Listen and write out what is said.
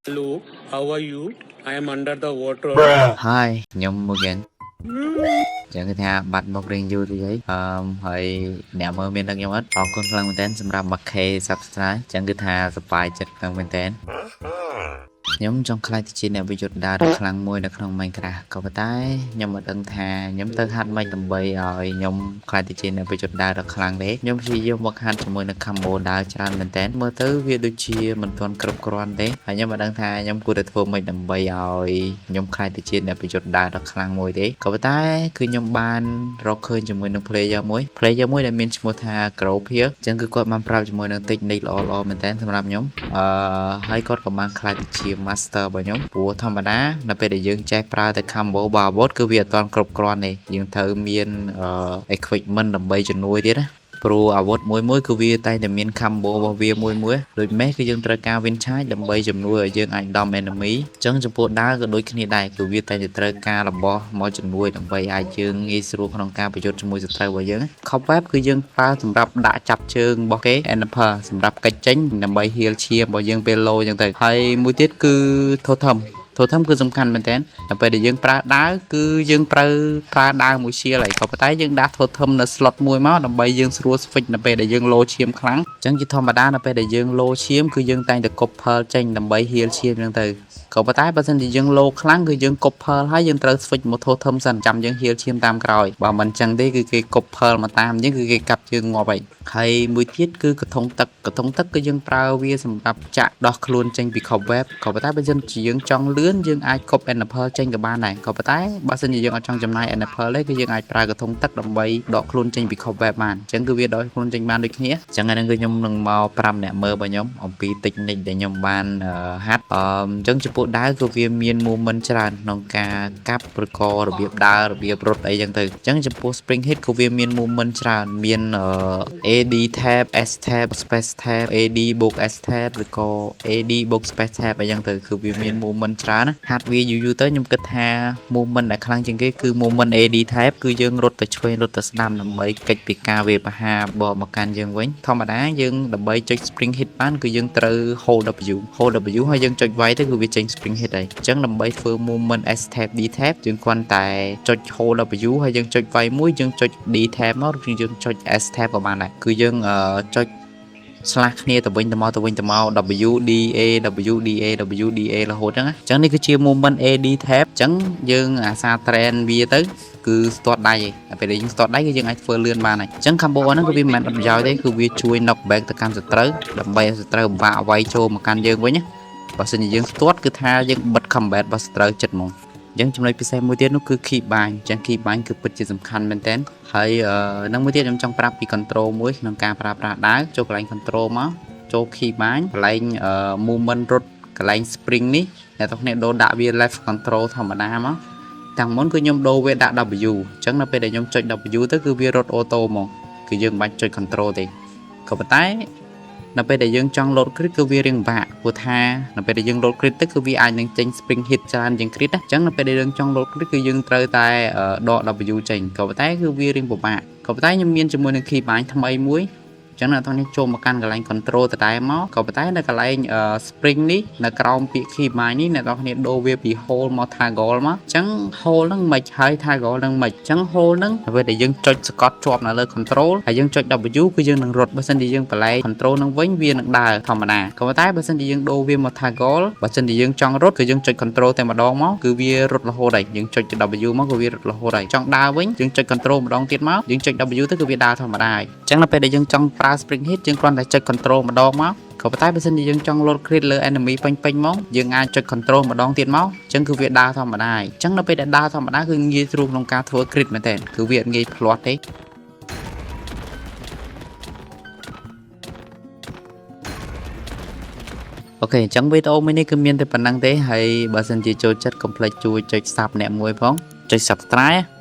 Hello, how are you? I am under the water. Hi, nhóm again. Chẳng cái thà bắt một riêng vui thì ấy.ហើយអ្នកមើលមានដឹងខ្ញុំអត់អរគុណខ្លាំងមែនទែនសម្រាប់ 1K Subscribe ចឹងគឺថាសប្បាយចិត្តខ្លាំងមែនទែនខ្ញុំចង់ខ្លាចទៅជាអ្នកវិយុទ្ធដារដ៏ខ្លាំងមួយនៅក្នុង Minecraft ក៏ប៉ុន្តែខ្ញុំមិនដឹងថាខ្ញុំទៅហាត់មិនដើម្បីឲ្យខ្ញុំខ្លាចទៅជាអ្នកវិយុទ្ធដារដ៏ខ្លាំងទេខ្ញុំព្យាយាមមកហាត់ជាមួយនឹង combo ដារច្រើនមែនទែនមើលទៅវាដូចជាមិនទាន់គ្រប់គ្រាន់ទេហើយខ្ញុំមិនដឹងថាខ្ញុំគួរតែធ្វើម៉េចដើម្បីឲ្យខ្ញុំខ្លាចទៅជាអ្នកវិយុទ្ធដារដ៏ខ្លាំងមួយទេក៏ប៉ុន្តែគឺខ្ញុំបានរកឃើញជាមួយនឹង player មួយដែលមានឈ្មោះថា Gropia ចឹងគឺគាត់បានប្រាប់ជាមួយនឹង technique ល្អៗមែនទែនសម្រាប់ខ្ញុំហើយគាត់ក៏បានខ្លាចទៅជា master របស់ខ្ញុំព្រោះធម្មតានៅពេលដែលយើងចេះប្រើតែ combo របស់អាវុធគឺវាអត់ទាន់គ្រប់គ្រាន់ទេយើងត្រូវមានequipment ដើម្បីជំនួយទៀតណាព្រោះអាវុធមួយគឺវាតែមាន combo របស់វាមួយដូចមេសគឺយើងត្រូវការ win charge ដើម្បីជំនួយឲ្យយើងអាចដំ enemy អញ្ចឹងចំពោះដាវក៏ដូចគ្នាដែរគឺវាតែត្រូវការរបស់មកជំនួយដើម្បីឲ្យយើងងាយស្រួលក្នុងការប្រយុទ្ធជាមួយសត្រូវរបស់យើង Cobweb គឺយើងប្រើសម្រាប់ដាក់ចាប់ជើងរបស់គេ Enper សម្រាប់កិច្ចចេញដើម្បី heal ឈាមរបស់យើងពេល low អញ្ចឹងទៅហើយមួយទៀតគឺ Totem គឺសំខាន់មែនតើតែពេលដែលយើងប្រើដាវគឺយើងប្រើដាវមួយឈៀលហើយក៏ប៉ុន្តែយើងដាក់ Totem នៅ slot មួយមកដើម្បីយើងស្រួល switch នៅពេលដែលយើង low ឈាមខ្លាំងអញ្ចឹងជាធម្មតានៅពេលដែលយើង low ឈាមគឺយើងតែងតែកប់ pearl ចេញដើម្បី heal ឈាមអញ្ចឹងទៅក៏ប៉ុន្តែបើសិនជាយើង low ខ្លាំងគឺយើងកប់ pearl ហើយយើងត្រូវ switch មក Totem សិនចាំយើង heal ឈាមតាមក្រោយបើមិនអញ្ចឹងទេគឺគេកប់ pearl មកតាមអញ្ចឹងគឺគេកាប់ជើងងាប់ហើយមួយទៀតគឺកធុងទឹកគឺយើងប្រើវាសម្រាប់ចាក់ដោះខ្លួនចេញពី Cobweb ក៏ប៉ុន្តែបើសិនជាយើងចង់លឿនយើងអាចកប់ Enper ចេញក៏បានដែរក៏ប៉ុន្តែបើសិនជាយើងអត់ចង់ចំណាយ Enper ទេគឺយើងអាចប្រើកធុងទឹកដើម្បីដកខ្លួនចេញពី Cobweb បានអញ្ចឹងគឺវាដកខ្លួនចេញបានដូចគ្នាអញ្ចឹងហ្នឹងគឺខ្ញុំនឹងមកប្រាប់អ្នកមើលរបស់ខ្ញុំអំពី technique ដែលខ្ញុំបានហាត់អញ្ចឹងចំពោះដាវគឺវាមាន movement ច្រើនក្នុងការកាប់ឬក៏របៀបដើររបៀបរត់អីចឹងទៅអញ្ចឹងចំពោះ spring hit ក៏វាមាន movement ច្រើនមាន AD tab S tab space tab AD បូក S tab ឬក៏ AD បូក space tab អីចឹងទៅគឺវាមាន movement ច្រើនណាហាត់វាយូរទៅខ្ញុំគិតថា movement ដែលខ្លាំងជាងគេគឺ movement AD tab គឺយើងរត់ទៅឆ្វេងរត់ទៅស្ដាំដើម្បីកិច្ចពីការវាបហាបកមកកាន់យើងវិញធម្មតាយើងដើម្បីចុច spring hit បានគឺយើងត្រូវ hold W ហើយយើងចុចវាយទៅគឺវាចេញ spring hit ហើយអញ្ចឹងដើម្បីធ្វើ movement S tab D tab យើងគ្រាន់តែចុច hold W ហើយយើងចុចវាយមួយយើងចុច D tab មកឬយើងចុច S tab ក៏បានដែរគឺយើងចុចស្លាស់គ្នាទៅវិញទៅមក WDA រហូតអញ្ចឹងនេះគឺជា movement AD tab អញ្ចឹងយើងអាសា train វាទៅគឺ start ដៃឯពេលដែលយើង start ដៃគឺយើងអាចធ្វើលឿនបានហើយអញ្ចឹង combo ហ្នឹងគឺវាមិនមែនអត់ប្រយោជន៍ទេគឺវាជួយ knock back ទៅកាន់សត្រូវដើម្បីឲ្យសត្រូវពិបាកវាយចូលមកកាន់យើងវិញណាបើសិនជាយើង start គឺថាយើងបិទ combat របស់សត្រូវចិត្តហ្មងអញ្ចឹងចំណុចពិសេសមួយទៀតនោះគឺ key bind អញ្ចឹង key bind គឺពិតជាសំខាន់មែនតើហើយនឹងមួយទៀតខ្ញុំចង់ប្រាប់ពី control មួយក្នុងការប្រើប្រាស់ដាវចូលកន្លែង control មកចូល key bind កន្លែង movement រត់កន្លែង spring នេះអ្នកទាំងគ្នាដូរដាក់វា left control ធម្មតាមកតាំងមុនគឺខ្ញុំដូរវាដាក់ W អញ្ចឹងនៅពេលដែលខ្ញុំចុច W ទៅគឺវារត់ auto មកគឺយើងមិនបាច់ចុច control ទេក៏ប៉ុន្តែនៅពេលដែលយើងចង់ load crit គឺវារៀងពិបាកព្រោះថានៅពេលដែលយើង load crit ទៅគឺវាអាចនឹងចេញ spring hit ច្រើនជាង crit ណាអញ្ចឹងនៅពេលដែលយើងចង់ load crit គឺយើងត្រូវតែដក W ចេញក៏ប៉ុន្តែគឺវារៀងពិបាកក៏ប៉ុន្តែខ្ញុំមានជាមួយនឹង key bind ថ្មីមួយអញ្ចឹងអ្នកទាំងនេះចូលមកកាន់កន្លែង control តតែមកក៏ប៉ុន្តែនៅកន្លែង spring នេះនៅក្រោមពាក្យ key bind នេះអ្នកទាំងគ្នាដូរវាពី hold មក toggle មកអញ្ចឹង hold ហ្នឹងមិនហើយ toggle ហ្នឹងមិនអញ្ចឹង hold ហ្នឹងនៅពេលដែលយើងចុចស្កត់ជាប់នៅលើ control ហើយយើងចុច W គឺយើងនឹងរត់បើសិនជាយើងបលែ control ហ្នឹងវិញវានឹងដើរធម្មតាក៏ប៉ុន្តែបើសិនជាយើងដូរវាមក toggle បើសិនជាយើងចង់រត់គឺយើងចុច control តែម្ដងមកគឺវារត់រហូតហើយយើងចុច W មកគឺវារត់រហូតហើយចង់ដើរវិញយើងចុច control ម្ដងទៀតមកយើងចុច W ទៅគឺវាដើរធម្មតាហើយអញ្ចឹងនៅពេលដែលយើងចង់ប្រើ spring hit យើងគ្រាន់តែចុច control ម្ដងមកក៏ប៉ុន្តែបើសិនជាយើងចង់ load crit លើ enemy ពេញមកយើងអាចចុច control ម្ដងទៀតមកអញ្ចឹងគឺវាដើរធម្មតាហើយអញ្ចឹងនៅពេលដែលដើរធម្មតាគឺងាយស្រួលក្នុងការធ្វើ crit មែនតើគឺវាអត់ងាយផ្លាត់ទេអូខេអញ្ចឹងវីដេអូមួយនេះគឺមានតែប៉ុណ្្នឹងទេហើយបើសិនជាចូលចិត្តកុំភ្លេចជួយចុច sub អ្នកមួយផងចុច subscribe